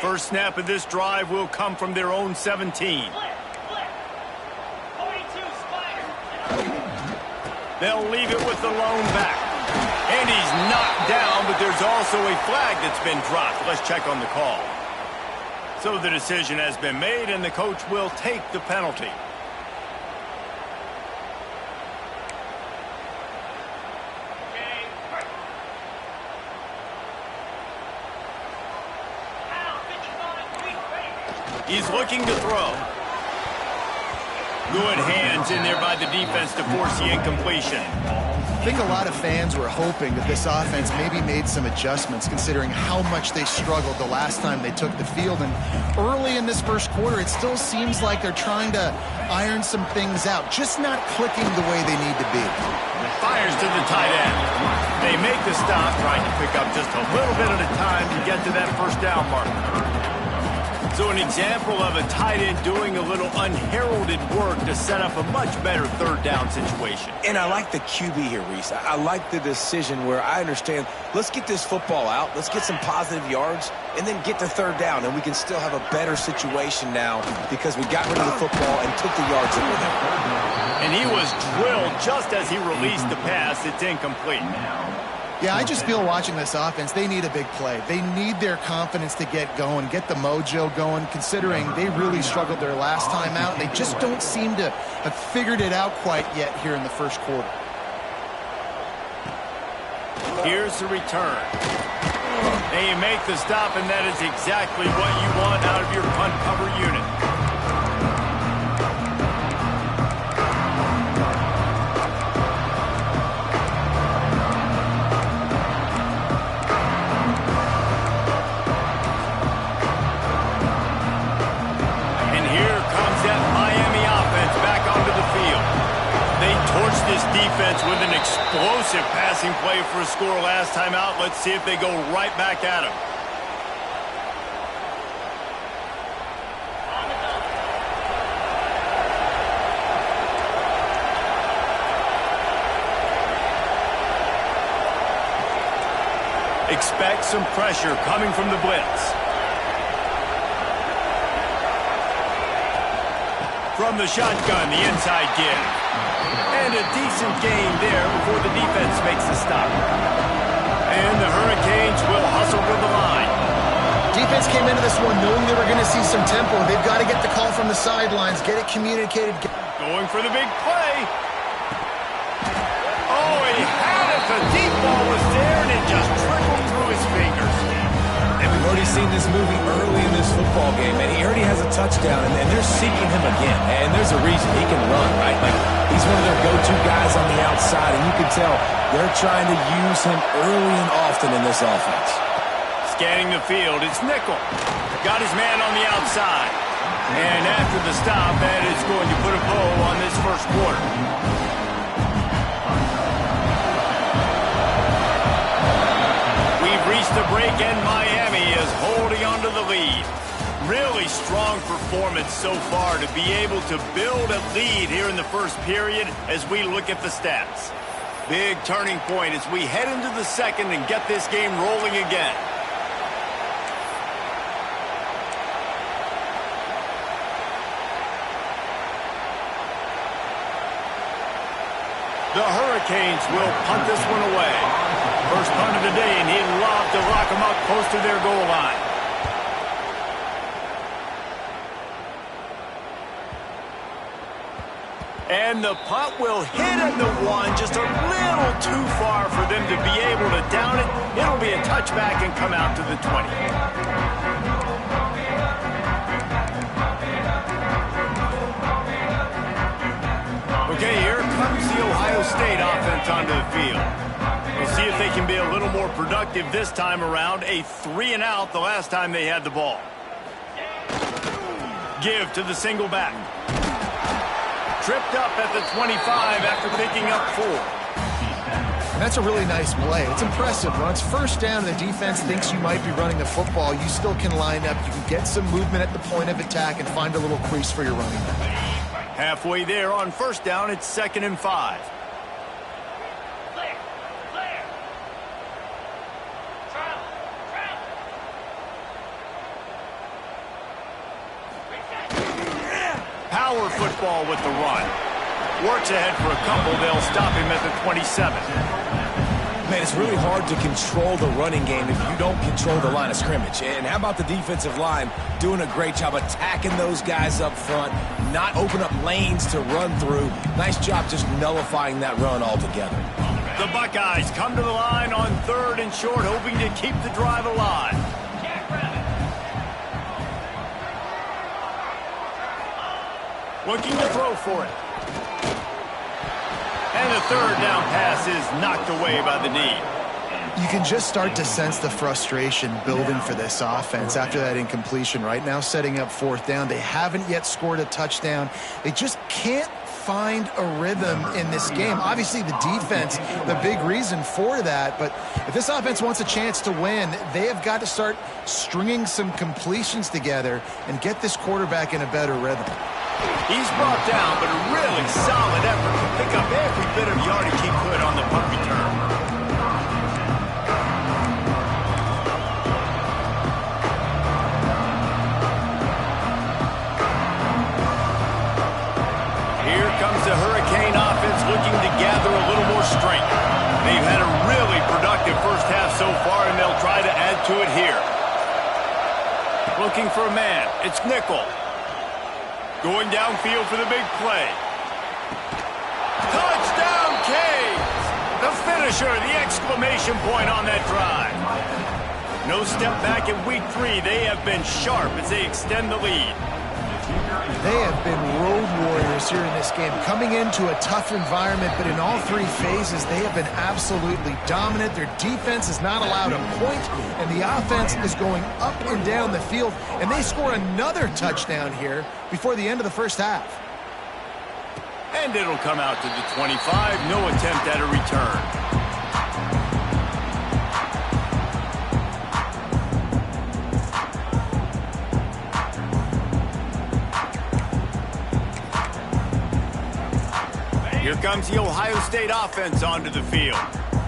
First snap of this drive will come from their own 17. They'll leave it with the lone back. And he's knocked down, but there's also a flag that's been dropped. Let's check on the call. So the decision has been made, and the coach will take the penalty. He's looking to throw. Good hands in there by the defense to force the incompletion. I think a lot of fans were hoping that this offense maybe made some adjustments considering how much they struggled the last time they took the field. And early in this first quarter, it still seems like they're trying to iron some things out, just not clicking the way they need to be. Fires to the tight end. They make the stop, trying to pick up just a little bit at a time to get to that first down mark. So an example of a tight end doing a little unheralded work to set up a much better third down situation. And I like the QB here, Reese. I like the decision where I understand, let's get this football out, let's get some positive yards, and then get to third down, and we can still have a better situation now because we got rid of the football and took the yards over there. And he was drilled just as he released the pass. It's incomplete. Yeah, I just feel watching this offense, they need a big play. They need their confidence to get going, get the mojo going, considering they really struggled their last time out. They just don't seem to have figured it out quite yet here in the first quarter. Here's the return. They make the stop, and that is exactly what you want out of your punt cover unit. This defense with an explosive passing play for a score last time out. Let's see if they go right back at him. Expect some pressure coming from the blitz. From the shotgun, the inside give. And a decent gain there before the defense makes the stop. And the Hurricanes will hustle to the line. Defense came into this one knowing they were going to see some tempo. They've got to get the call from the sidelines, get it communicated. Going for the big play. Oh, he had it. The deep ball was there, and it just trickled through his fingers. And we've already seen this movie early in this football game, and he already has a touchdown, and they're seeking him again. And there's a reason he can run, right? Like, he's one of their go-to guys on the outside, and you can tell they're trying to use him early and often in this offense. Scanning the field, it's Nickel. Got his man on the outside. And after the stop, that is going to put a bow on this first quarter. We've reached the break, and Miami is holding on to the lead. Really strong performance so far to be able to build a lead here in the first period as we look at the stats. Big turning point as we head into the second and get this game rolling again. The Hurricanes will punt this one away. First punt of the day, and he'd love to lock them up close to their goal line. And the punt will hit at the one, just a little too far for them to be able to down it. It'll be a touchback and come out to the 20. Okay, here comes the Ohio State offense onto the field. We'll see if they can be a little more productive this time around. A 3-and-out the last time they had the ball. Give to the single back. Tripped up at the 25 after picking up 4. That's a really nice play. It's impressive. When it's first down and the defense thinks you might be running the football, you still can line up. You can get some movement at the point of attack and find a little crease for your running back. Halfway there on first down, it's 2nd and 5. Power football with the run. Works ahead for a couple. They'll stop him at the 27. Man, it's really hard to control the running game if you don't control the line of scrimmage. And how about the defensive line doing a great job attacking those guys up front, not open up lanes to run through. Nice job just nullifying that run altogether. The Buckeyes come to the line on 3rd and short, hoping to keep the drive alive. Looking to throw for it. And the 3rd down pass is knocked away by the knee. You can just start to sense the frustration building for this offense after that incompletion. Right now, setting up 4th down. They haven't yet scored a touchdown. They just can't find a rhythm in this game. Obviously, the defense, the big reason for that. But if this offense wants a chance to win, they have got to start stringing some completions together and get this quarterback in a better rhythm. He's brought down, but a really solid effort to pick up every bit of yardage he could on the punt return. Here comes the Hurricane offense looking to gather a little more strength. They've had a really productive first half so far, and they'll try to add to it here. Looking for a man. It's nickel. Going downfield for the big play. Touchdown, Canes! The finisher, the exclamation point on that drive. No step back in week 3. They have been sharp as they extend the lead. They have been road warriors here in this game, coming into a tough environment, but in all 3 phases, they have been absolutely dominant. Their defense has not allowed a point, and the offense is going up and down the field, and they score another touchdown here before the end of the first half. And it'll come out to the 25. No attempt at a return. Here comes the Ohio State offense onto the field.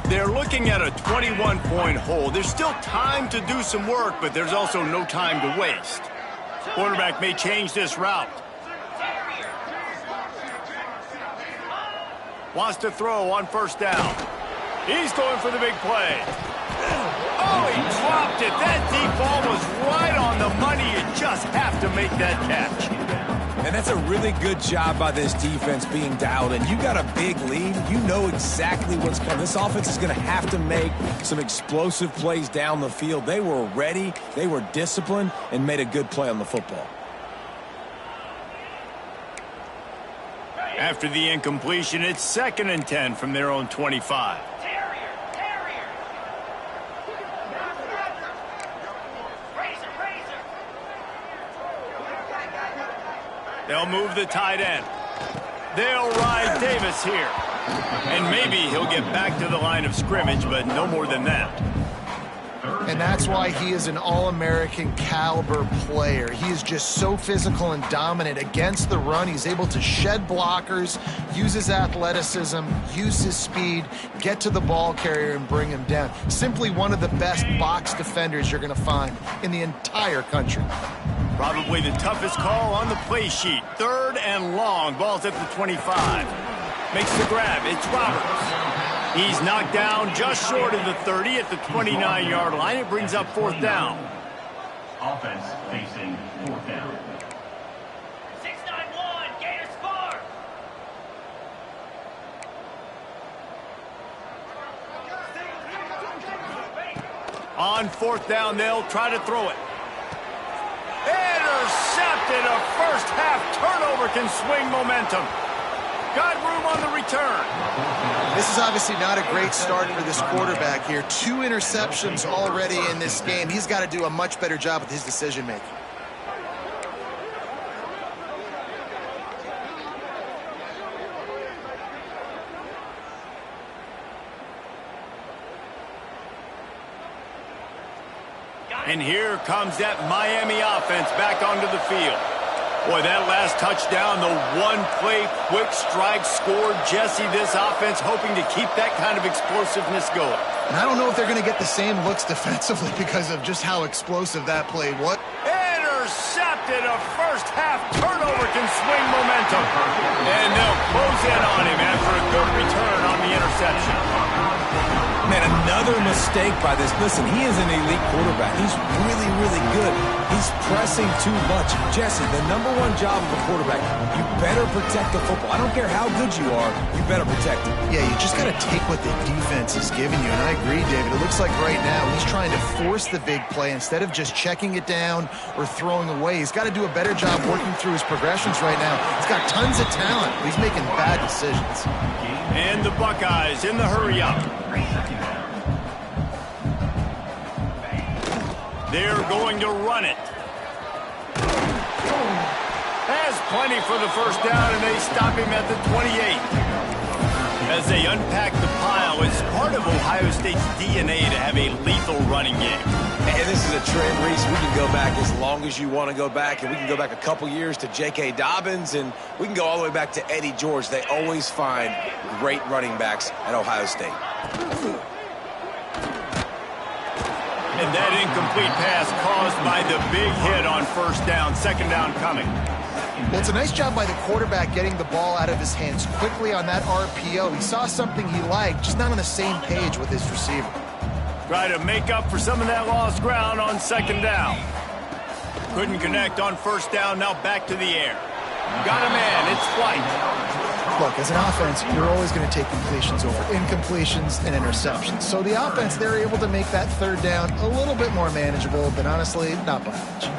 They're looking at a 21-point hole. There's still time to do some work, but there's also no time to waste. Quarterback may change this route. Wants to throw on 1st down. He's going for the big play. Oh, he dropped it. That deep ball was right on the money. You just have to make that catch. And that's a really good job by this defense being dialed in. You got a big lead. You know exactly what's coming. This offense is going to have to make some explosive plays down the field. They were ready, they were disciplined, and made a good play on the football. After the incompletion, it's 2nd and 10 from their own 25. They'll move the tight end. They'll ride Davis here. And maybe he'll get back to the line of scrimmage, but no more than that. And that's why he is an All-American caliber player. He is just so physical and dominant against the run. He's able to shed blockers, use his athleticism, use his speed, get to the ball carrier and bring him down. Simply one of the best box defenders you're going to find in the entire country. Probably the toughest call on the play sheet. 3rd and long. Ball's at the 25. Makes the grab. It's Roberts. He's knocked down just short of the 30 at the 29-yard line. It brings up 4th down. Offense facing 4th down. 6-9-1, Gators score! On 4th down, they'll try to throw it. Intercepted. A first half turnover can swing momentum. Got room on the return. This is obviously not a great start for this quarterback here. 2 interceptions already in this game. He's got to do a much better job with his decision-making. And here comes that Miami offense back onto the field. Boy, that last touchdown, the one-play quick strike scored. Jesse, this offense hoping to keep that kind of explosiveness going. And I don't know if they're going to get the same looks defensively because of just how explosive that play was. Intercepted. intercepted. A first-half turnover can swing momentum. And they'll close in on him after a good return on the interception. Man, another mistake by this. Listen, he is an elite quarterback. He's really, really good. He's pressing too much. Jesse, the #1 job of a quarterback, you better protect the football. I don't care how good you are, you better protect it. Yeah, you just got to take what the defense is giving you. And I agree, David. It looks like right now he's trying to force the big play instead of just checking it down or throwing away. He's got to do a better job working through his progressions right now. He's got tons of talent, but he's making bad decisions. And the Buckeyes in the hurry-up. They're going to run it. Has plenty for the first down, and they stop him at the 28. As they unpack the pile, it's part of Ohio State's DNA to have a lethal running game. And this is a trend, Reese. We can go back as long as you want to go back, and we can go back a couple years to J.K. Dobbins, and we can go all the way back to Eddie George. They always find great running backs at Ohio State. And that incomplete pass caused by the big hit on first down. Second down coming. Well, it's a nice job by the quarterback getting the ball out of his hands quickly on that RPO. He saw something he liked, just not on the same page with his receiver. Try to make up for some of that lost ground on second down. Couldn't connect on first down, now back to the air. Got a man, it's flight. Look, as an offense, you're always going to take completions over incompletions and interceptions. So the offense, they're able to make that third down a little bit more manageable, but honestly, not by much.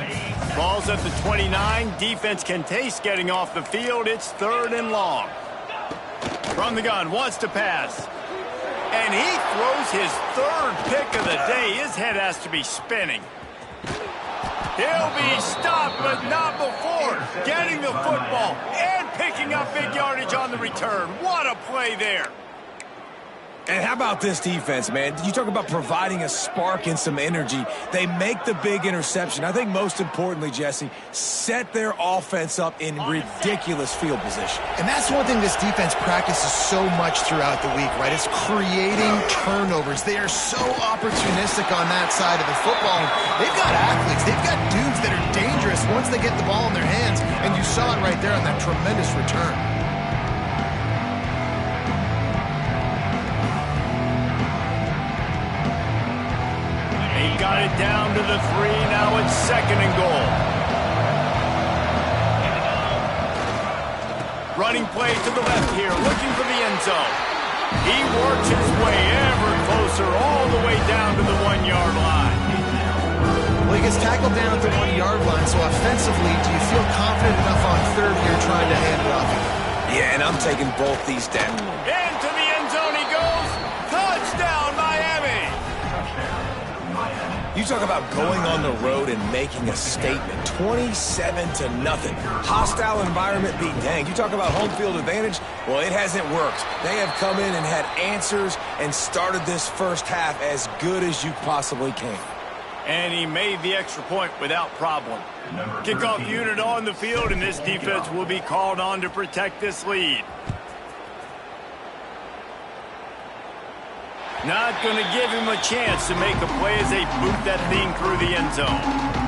Ball's at the 29. Defense can taste getting off the field. It's 3rd and long. From the gun, wants to pass. And he throws his 3rd pick of the day. His head has to be spinning. He'll be stopped, but not before getting the football and picking up big yardage on the return. What a play there. And how about this defense, man? You talk about providing a spark and some energy. They make the big interception. I think most importantly, Jesse, set their offense up in ridiculous field position. And that's one thing this defense practices so much throughout the week, right? It's creating turnovers. They are so opportunistic on that side of the football. They've got athletes. They've got dudes that are dangerous once they get the ball in their hands. And you saw it right there on that tremendous return. Got it down to the 3. Now it's 2nd and goal. Running play to the left here, looking for the end zone. He works his way ever closer, all the way down to the 1-yard line. Well, he gets tackled down at the 1-yard line, so offensively, do you feel confident enough on 3rd here trying to hand it off? Yeah, and I'm taking both these down. Into the end zone he goes. Touchdown, Miami. You talk about going on the road and making a statement. 27-0. Hostile environment be danged. You talk about home field advantage. Well, it hasn't worked. They have come in and had answers and started this first half as good as you possibly can. And he made the extra point without problem. Kickoff unit on the field, and this defense will be called on to protect this lead. Not going to give him a chance to make a play as they boot that thing through the end zone.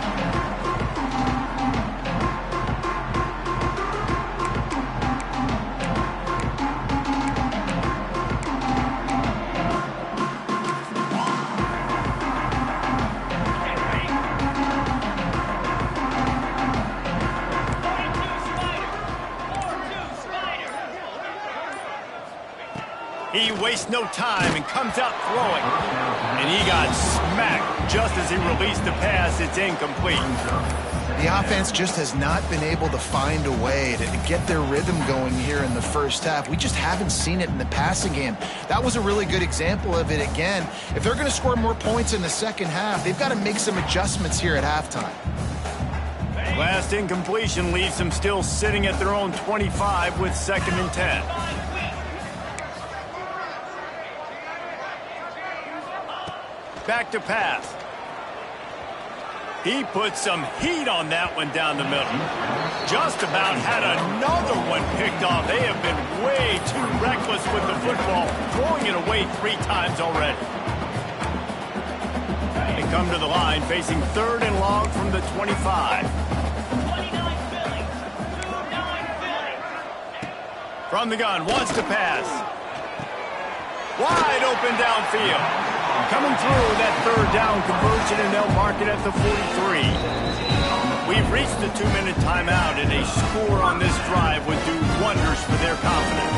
He wastes no time and comes out throwing. And he got smacked just as he released the pass. It's incomplete. The offense just has not been able to find a way to get their rhythm going here in the first half. We just haven't seen it in the passing game. That was a really good example of it again. If they're going to score more points in the second half, they've got to make some adjustments here at halftime. Last incompletion leaves them still sitting at their own 25 with 2nd and 10. Back to pass. He put some heat on that one down the middle. Just about had another one picked off. They have been way too reckless with the football, throwing it away 3 times already. They come to the line facing 3rd and long from the 25. From the gun, wants to pass. Wide open downfield. Coming through that third down conversion, and they'll mark it at the 43. We've reached the 2-minute timeout, and a score on this drive would do wonders for their confidence.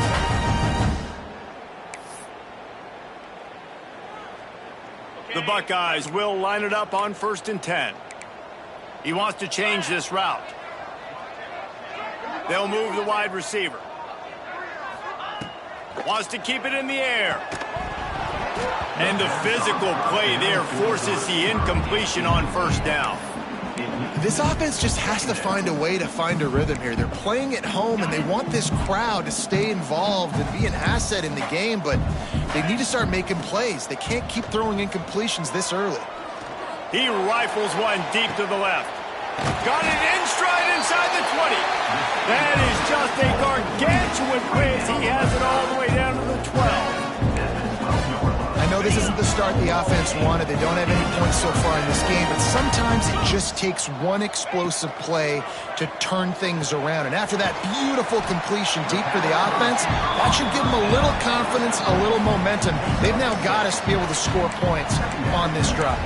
The Buckeyes will line it up on 1st and 10. He wants to change this route. They'll move the wide receiver. Wants to keep it in the air. And the physical play there forces the incompletion on 1st down. This offense just has to find a way to find a rhythm here. They're playing at home, and they want this crowd to stay involved and be an asset in the game, but they need to start making plays. They can't keep throwing incompletions this early. He rifles one deep to the left. Got it in stride inside the 20. That is just a gargantuan play as he has it all the way down to the 12. I know this isn't the start the offense wanted. They don't have any points so far in this game, but sometimes it just takes one explosive play to turn things around. And after that beautiful completion deep for the offense, that should give them a little confidence, a little momentum. They've now got us to be able to score points on this drive.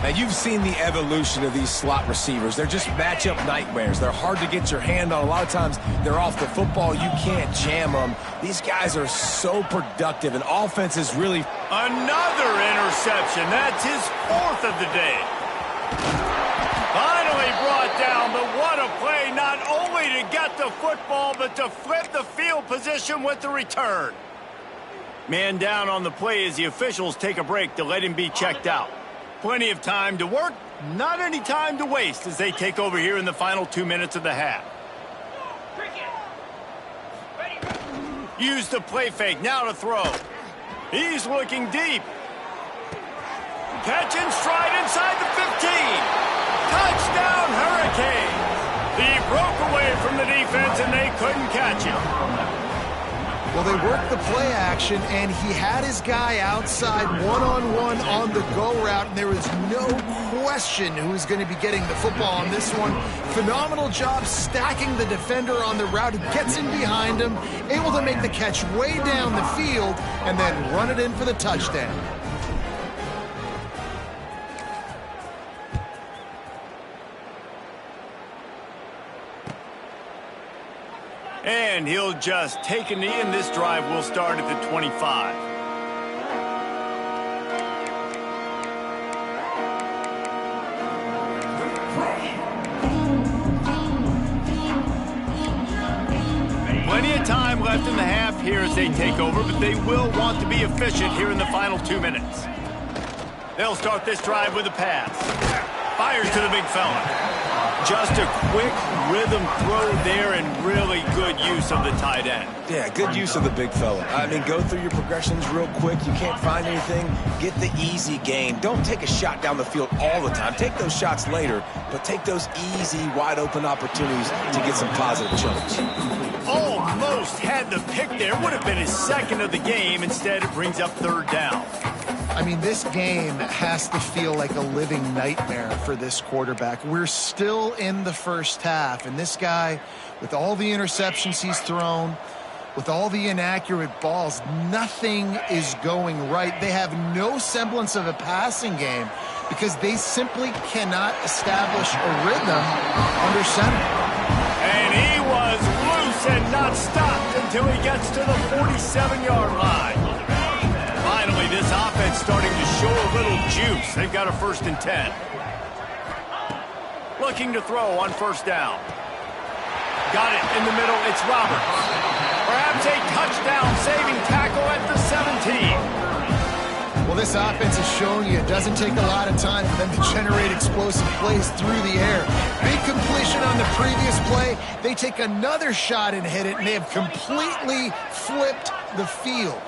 Now, you've seen the evolution of these slot receivers. They're just matchup nightmares. They're hard to get your hand on. A lot of times, they're off the football. You can't jam them. These guys are so productive, and offense is really... Another interception. That's his 4th of the day. Finally brought down, but what a play, not only to get the football, but to flip the field position with the return. Man down on the play as the officials take a break to let him be checked out. Plenty of time to work, not any time to waste as they take over here in the final 2 minutes of the half. Use the play fake, now to throw. He's looking deep. Catch in stride inside the 15. Touchdown, Hurricane. He broke away from the defense and they couldn't catch him. Well, they worked the play action, and he had his guy outside one-on-one on the go route, and there was no question who was going to be getting the football on this one. Phenomenal job stacking the defender on the route. He gets in behind him, able to make the catch way down the field, and then run it in for the touchdown. And he'll just take a knee, and this drive will start at the 25. Plenty of time left in the half here as they take over, but they will want to be efficient here in the final 2 minutes. They'll start this drive with a pass. Fires to the big fella. Just a quick rhythm throw there and really good use of the tight end. Yeah, good use of the big fella. I mean, go through your progressions real quick. You can't find anything, get the easy gain. Don't take a shot down the field all the time. Take those shots later, but take those easy, wide-open opportunities to get some positive chunks. Almost had the pick there. Would have been his 2nd of the game. Instead, it brings up 3rd down. I mean, this game has to feel like a living nightmare for this quarterback. We're still in the first half, and this guy, with all the interceptions he's thrown, with all the inaccurate balls, nothing is going right. They have no semblance of a passing game because they simply cannot establish a rhythm under center. And he was loose and not stopped until he gets to the 47-yard line. Finally, this offense starting to show a little juice. They've got a 1st and 10. Looking to throw on 1st down. Got it in the middle. It's Roberts. Perhaps a touchdown-saving tackle at the 17. Well, this offense has shown you it doesn't take a lot of time for them to generate explosive plays through the air. Big completion on the previous play. They take another shot and hit it, and they have completely flipped the field.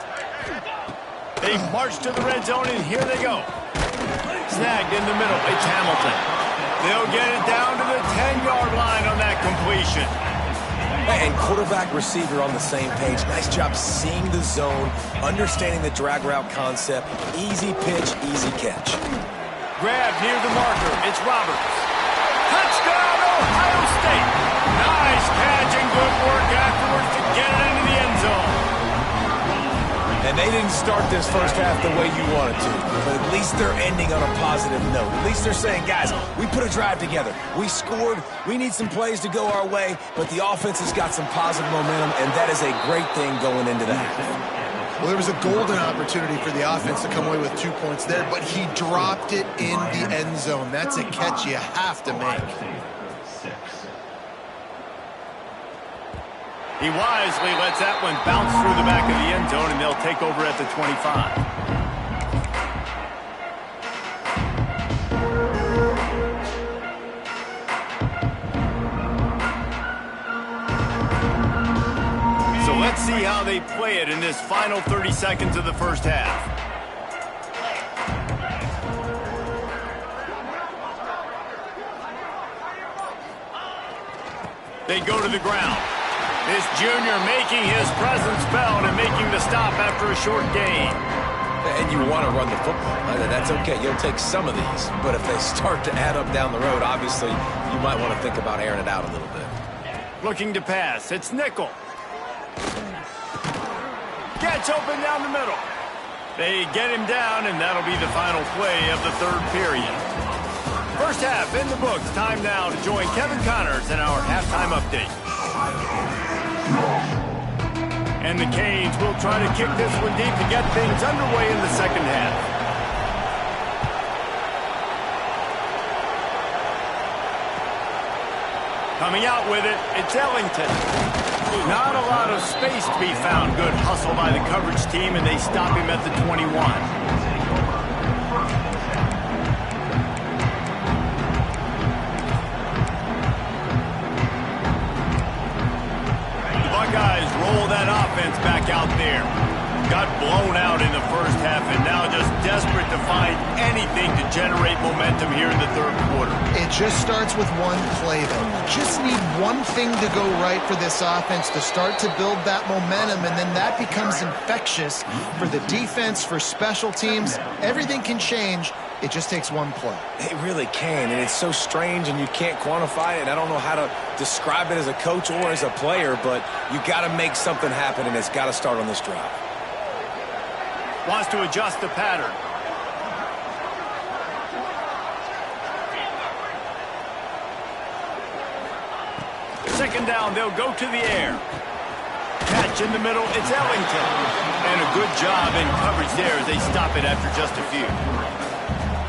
They march to the red zone, and here they go. Snagged in the middle. It's Hamilton. They'll get it down to the 10-yard line on that completion. And quarterback, receiver on the same page. Nice job seeing the zone, understanding the drag route concept. Easy pitch, easy catch. Grab near the marker. It's Roberts. Touchdown, Ohio State. Nice catch and good work afterwards to get it into the they didn't start this first half the way you wanted to, but at least they're ending on a positive note. At least they're saying, guys, we put a drive together. We scored. We need some plays to go our way, but the offense has got some positive momentum, and that is a great thing going into the half. Well, there was a golden opportunity for the offense to come away with 2 points there, but he dropped it in the end zone. That's a catch you have to make. He wisely lets that one bounce through the back of the end zone, and they'll take over at the 25. So let's see how they play it in this final 30 seconds of the first half. They go to the ground. This junior making his presence felt and making the stop after a short gain. And you want to run the football. That's okay. You'll take some of these. But if they start to add up down the road, obviously, you might want to think about airing it out a little bit. Looking to pass. It's Nickel. Gets open down the middle. They get him down, and that'll be the final play of the third period. First half in the books. Time now to join Kevin Connors in our halftime update. And the Canes will try to kick this one deep to get things underway in the second half. Coming out with it, it's Ellington. Not a lot of space to be found. Good hustle by the coverage team, and they stop him at the 21. Guys roll that offense back out there. Got blown out in the first half and now just desperate to find anything to generate momentum here in the third quarter. It just starts with one play, though. Just need one thing to go right for this offense to start to build that momentum, and then that becomes infectious for the defense, for special teams. Everything can change. It just takes one play. It really can, and it's so strange, and you can't quantify it. I don't know how to describe it as a coach or as a player, but you got to make something happen, and it's got to start on this drive. Wants to adjust the pattern. Second down, they'll go to the air. Catch in the middle, it's Ellington. And a good job in coverage there as they stop it after just a few.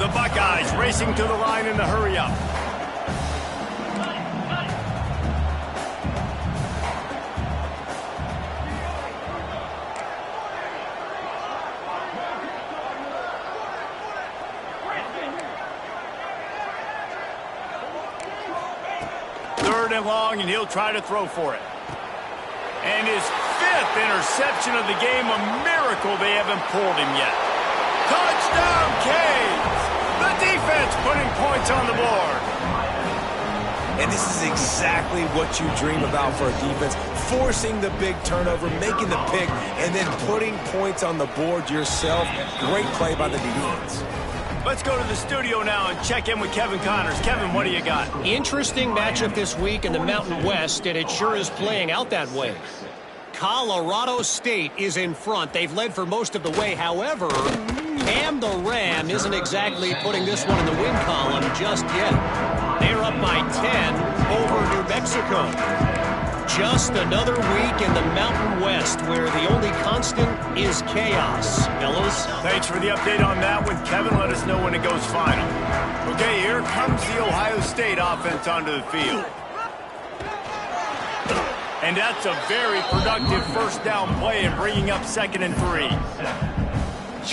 The Buckeyes racing to the line in the hurry-up. Third and long, and he'll try to throw for it. And his fifth interception of the game, a miracle they haven't pulled him yet. Touchdown, Canes! The defense putting points on the board. And this is exactly what you dream about for a defense. Forcing the big turnover, making the pick, and then putting points on the board yourself. Great play by the defense. Let's go to the studio now and check in with Kevin Connors. Kevin, what do you got? Interesting matchup this week in the Mountain West, and it sure is playing out that way. Colorado State is in front. They've led for most of the way. However, Cam the Ram isn't exactly putting this one in the win column just yet. They're up by 10 over New Mexico. Just another week in the Mountain West where the only constant is chaos. Fellas? Thanks for the update on that one, Kevin. Let us know when it goes final. Okay, here comes the Ohio State offense onto the field. And that's a very productive first down play and bringing up 2nd and 3.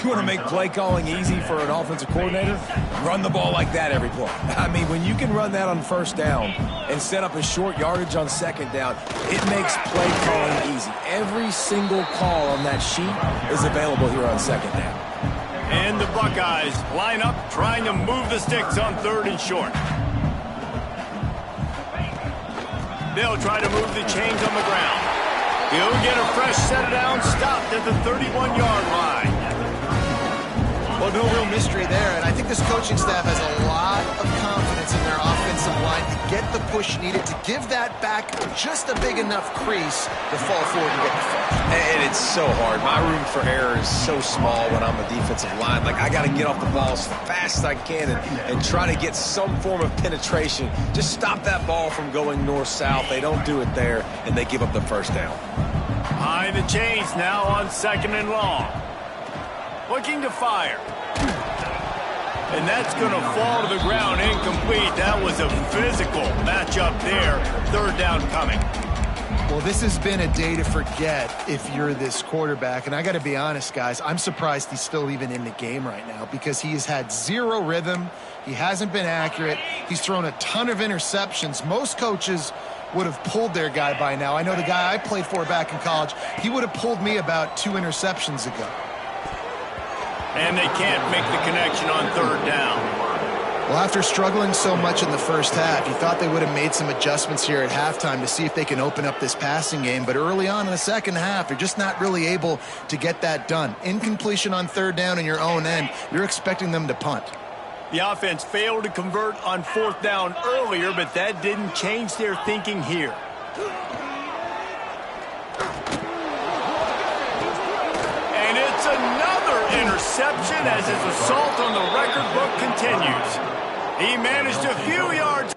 You want to make play calling easy for an offensive coordinator? Run the ball like that every play. I mean, when you can run that on first down and set up a short yardage on 2nd down, it makes play calling easy. Every single call on that sheet is available here on 2nd down. And the Buckeyes line up trying to move the sticks on 3rd and short. They'll try to move the chains on the ground. He'll get a fresh set down, stopped at the 31-yard line. Well, no real mystery there, and I think this coaching staff has a lot of confidence in their offensive line to get the push needed to give that back just a big enough crease to fall forward and get the first. And it's it's so hard. My room for error is so small when I'm a defensive line. Like, I got to get off the ball as fast as I can and try to get some form of penetration. Just stop that ball from going north-south. They don't do it there, and they give up the first down. Behind the chains now on 2nd and long. Looking to fire. And that's going to fall to the ground incomplete. That was a physical matchup there. 3rd down coming. Well, this has been a day to forget if you're this quarterback. And I got to be honest, guys, I'm surprised he's still even in the game right now because he has had 0 rhythm. He hasn't been accurate. He's thrown a ton of interceptions. Most coaches would have pulled their guy by now. I know the guy I played for back in college, he would have pulled me about 2 interceptions ago. And they can't make the connection on 3rd down. Well, after struggling so much in the first half, you thought they would have made some adjustments here at halftime to see if they can open up this passing game. But early on in the second half, they're just not really able to get that done. Incompletion on 3rd down in your own end, you're expecting them to punt. The offense failed to convert on 4th down earlier, but that didn't change their thinking here. And it's another interception as his assault on the record book continues. He managed a few yards.